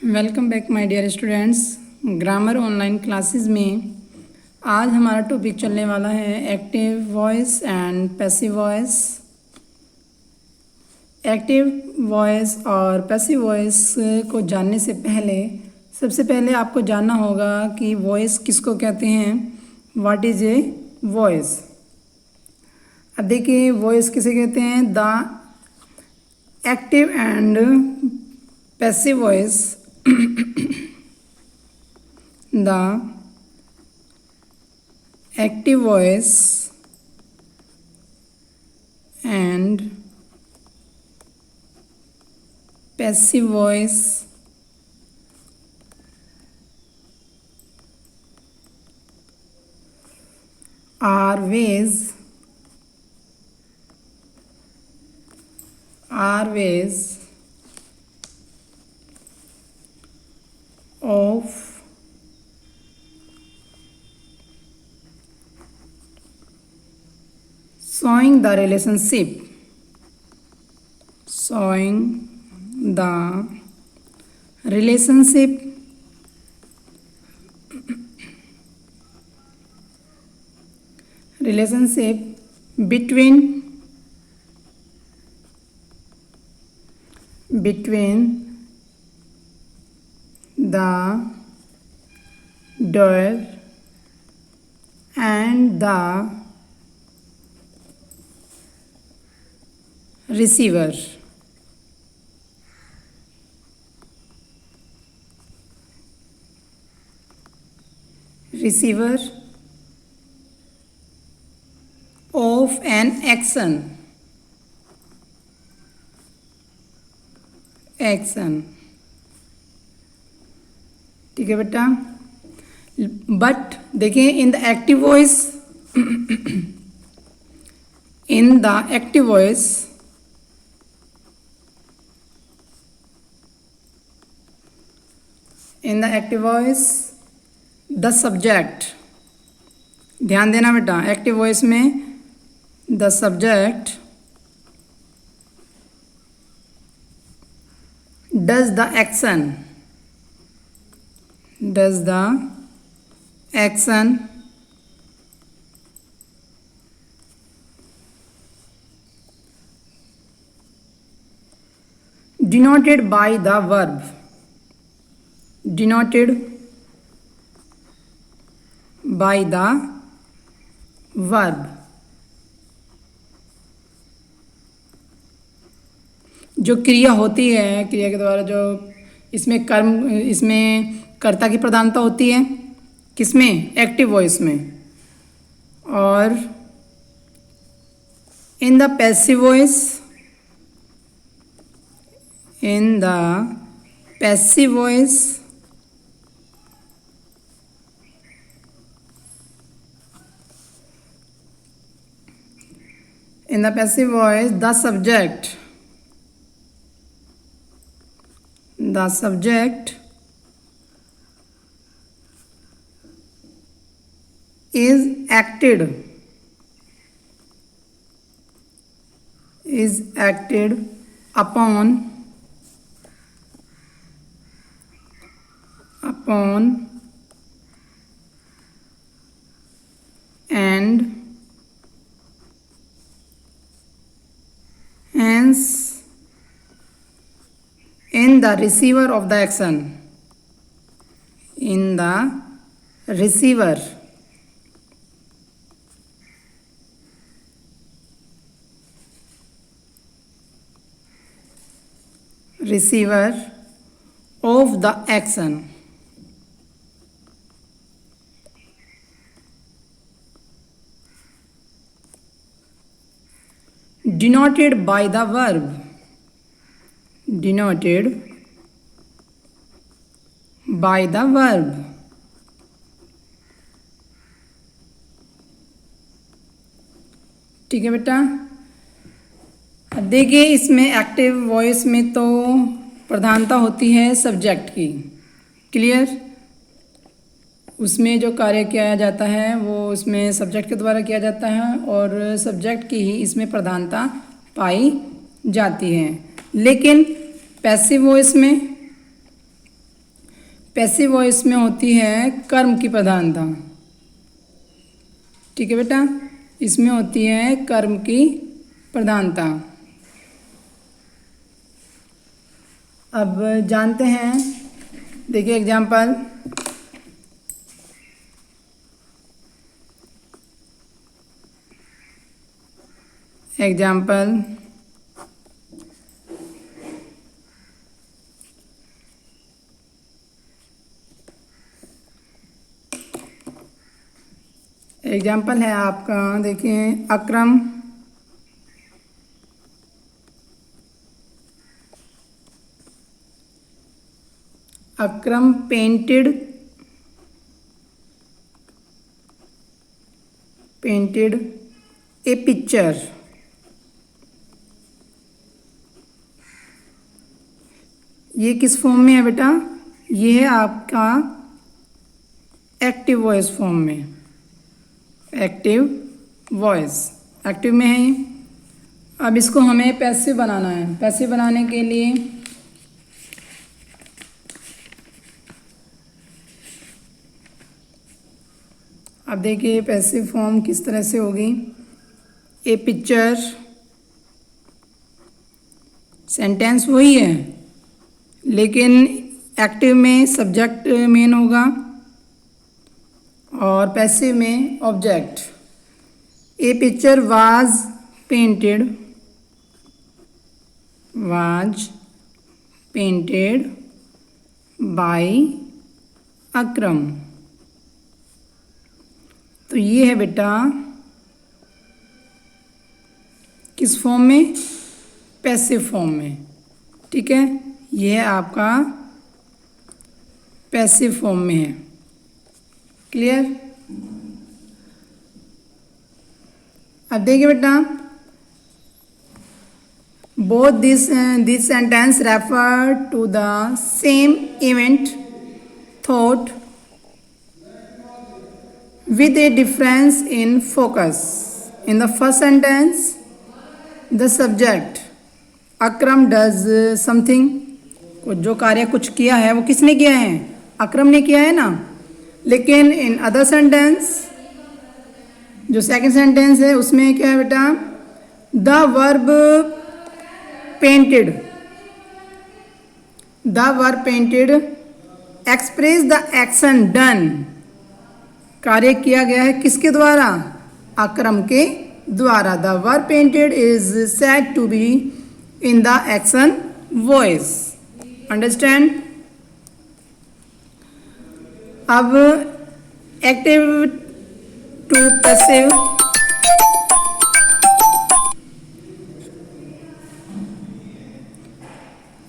Welcome back my dear students. Grammar online classes में आज हमारा टॉपिक चलने वाला है active voice and passive voice. Active voice और पैसिव वॉइस को जानने से पहले सबसे पहले आपको जानना होगा कि वॉइस किसको कहते हैं, व्हाट इज़ ए वॉइस। अब देखिए वॉइस किसे कहते हैं। The active and passive voice the active voice and passive voice are ways of showing the relationship between the doer and the receiver. Of an action. ठीक है बेटा। But देखिए in the active voice the subject, ध्यान देना बेटा, active voice में the subject does the action denoted by the verb, जो क्रिया होती है, क्रिया के द्वारा जो इसमें कर्ता की प्रधानता होती है, किसमें, एक्टिव वॉइस में। और in the passive voice the subject is acted upon and hence in the receiver of the action. receiver of the action. Denoted by the verb. ठीक है बेटा। अब देखिए इसमें एक्टिव वॉइस में तो प्रधानता होती है सब्जेक्ट की, क्लियर। उसमें जो कार्य किया जाता है वो उसमें सब्जेक्ट के द्वारा किया जाता है और सब्जेक्ट की ही इसमें प्रधानता पाई जाती है। लेकिन पैसिव वॉइस में पैसिव वॉइस में होती है कर्म की प्रधानता। ठीक है बेटा, इसमें होती है कर्म की प्रधानता। अब जानते हैं, देखिए एग्जाम्पल। एग्जाम्पल एग्जाम्पल है आपका, देखिए अक्रम अक्रम पेंटेड ए पिक्चर। ये किस फॉर्म में है बेटा? ये है आपका एक्टिव वॉइस फॉर्म में। एक्टिव वॉइस एक्टिव में है ये। अब इसको हमें पैसिव बनाना है। पैसिव बनाने के लिए अब देखिए पैसिव फॉर्म किस तरह से होगी। ए पिक्चर, सेंटेंस वही है लेकिन एक्टिव में सब्जेक्ट मेन होगा और पैसिव में object. A picture was painted by Akram. तो ये है बेटा किस फॉर्म में? पैसिव फॉर्म में। ठीक है, ये है आपका पैसिव फॉर्म में है। क्लियर? अब देखिए बेटा, both this sentence refer to the same event thought with a difference in focus. In the first sentence, the subject Akram does something, जो कार्य कुछ किया है वो किसने किया है? अक्रम ने किया है ना। लेकिन इन अदर सेंटेंस, जो सेकंड सेंटेंस है उसमें क्या है बेटा? The verb painted express the action done. कार्य किया गया है किसके द्वारा? अक्रम के द्वारा। The verb painted is said to be in the action voice. Understand? अब एक्टिव टू पैसिव,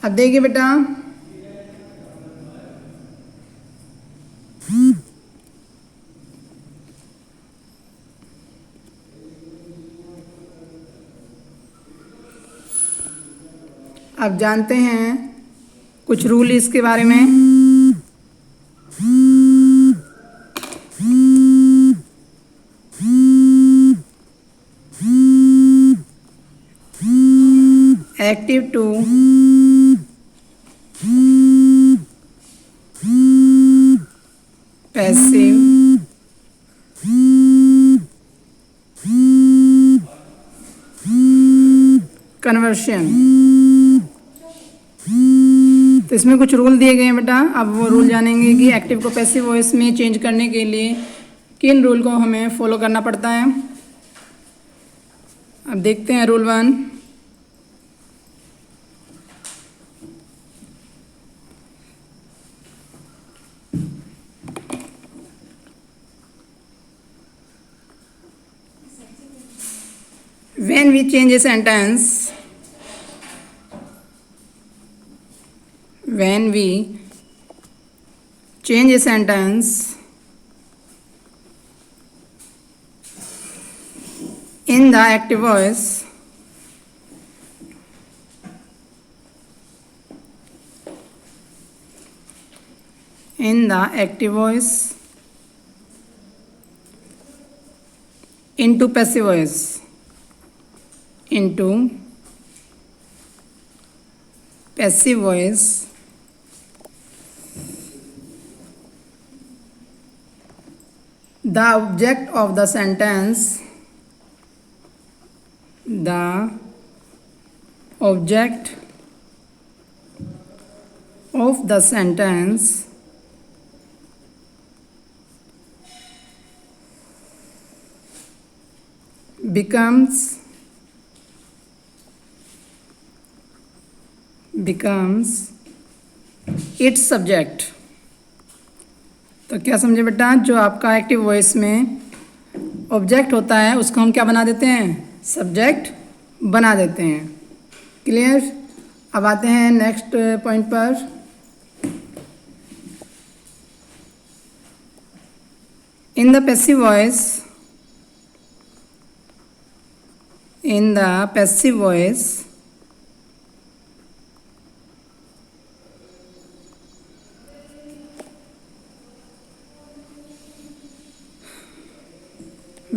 अब देखिए बेटा, अब जानते हैं कुछ रूल इसके बारे में। Active to passive conversion. तो इसमें कुछ रूल दिए गए हैं बेटा। अब वो रूल जानेंगे कि एक्टिव को पैसिव वॉइस में चेंज करने के लिए किन रूल को हमें फॉलो करना पड़ता है। अब देखते हैं rule 1। When we change a sentence, in the active voice, into passive voice, The object of the sentence, the object of the sentence becomes its subject। तो क्या समझे बेटा, जो आपका एक्टिव वॉइस में ऑब्जेक्ट होता है उसको हम क्या बना देते हैं, सब्जेक्ट बना देते हैं। क्लियर। अब आते हैं नेक्स्ट पॉइंट पर। In the passive voice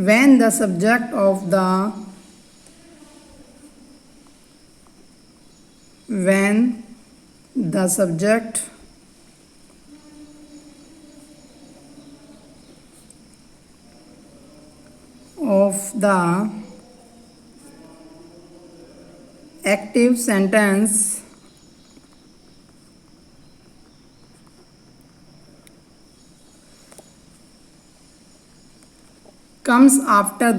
when the subject of the active sentence comes after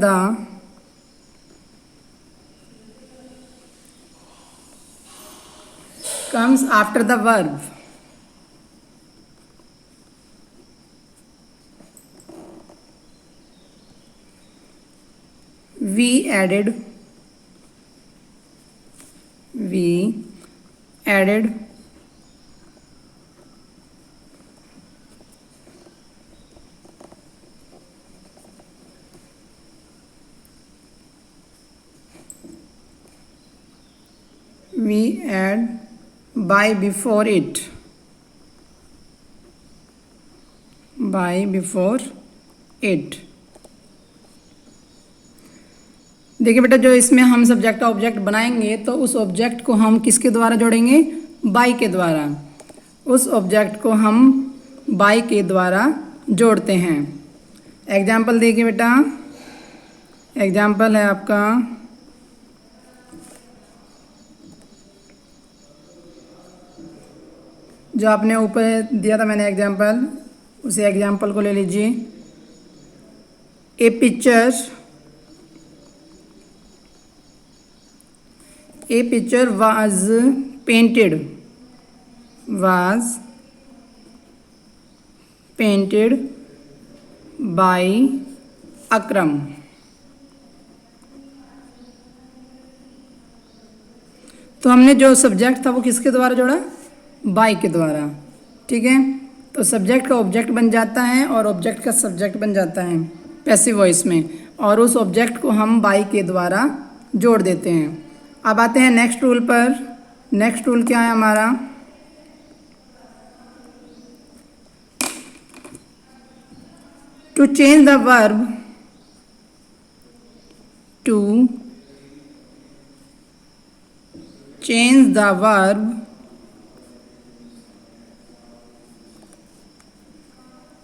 the verb, we added by before it, देखिए बेटा, जो इसमें हम सब्जेक्ट का ऑब्जेक्ट बनाएंगे तो उस ऑब्जेक्ट को हम किसके द्वारा जोड़ेंगे, बाय के द्वारा। उस ऑब्जेक्ट को हम बाय के द्वारा जोड़ते हैं। एग्जाम्पल देखिए बेटा, एग्जाम्पल है आपका जो आपने ऊपर दिया था मैंने एग्जाम्पल, उसी एग्जाम्पल को ले लीजिए। ए पिक्चर was painted by अकरम। तो हमने जो सब्जेक्ट था वो किसके द्वारा जोड़ा, बाय के द्वारा। ठीक है, तो सब्जेक्ट का ऑब्जेक्ट बन जाता है और ऑब्जेक्ट का सब्जेक्ट बन जाता है पैसिव वॉइस में, और उस ऑब्जेक्ट को हम बाय के द्वारा जोड़ देते हैं। अब आते हैं नेक्स्ट रूल पर। नेक्स्ट रूल क्या है हमारा, to change the verb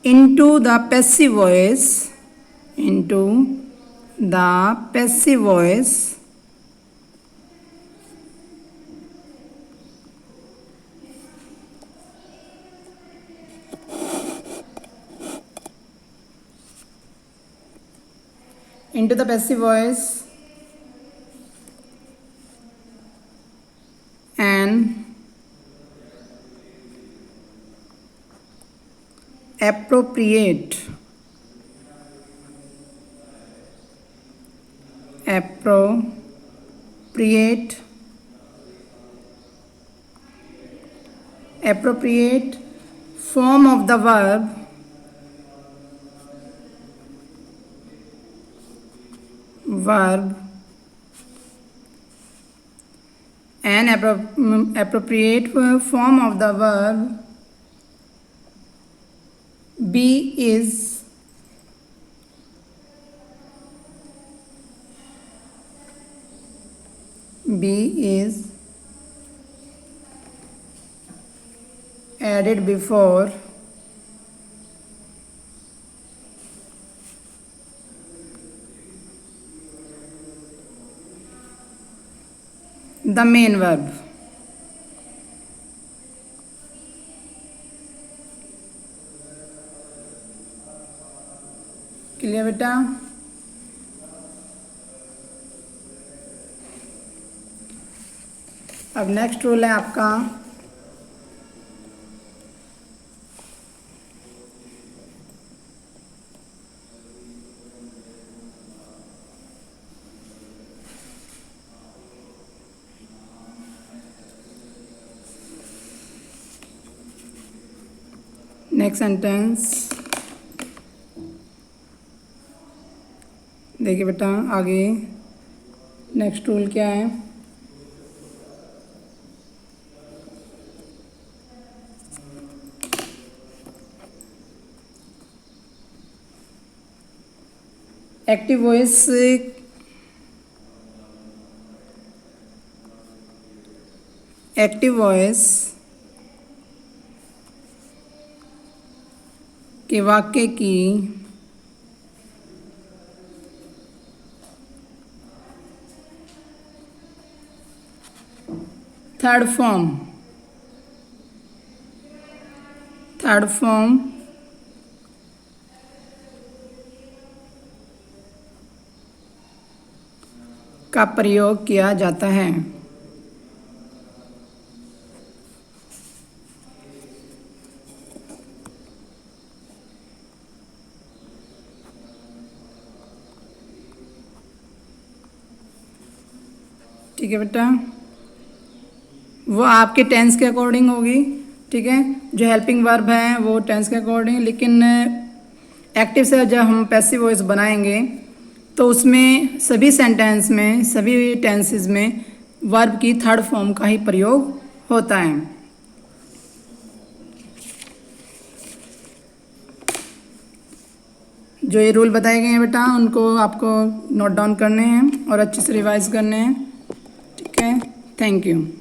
into the passive voice and appropriate form of the verb an appropriate form of the verb be is added before the main verb. Clear बेटा? अब next rule है आपका next sentence. देखिए बेटा आगे next rule क्या है। Active voice के वाक्य की थर्ड फॉर्म का प्रयोग किया जाता है। ठीक है बेटा, वो आपके टेंस के अकॉर्डिंग होगी। ठीक है, जो हेल्पिंग वर्ब है वो टेंस के अकॉर्डिंग, लेकिन एक्टिव से जब हम पैसिव वॉइस बनाएंगे तो उसमें सभी सेंटेंस में, सभी टेंसेस में वर्ब की थर्ड फॉर्म का ही प्रयोग होता है। जो ये रूल बताए गए हैं बेटा उनको आपको नोट डाउन करने हैं और अच्छे से रिवाइज करने हैं। ठीक है, थैंक यू।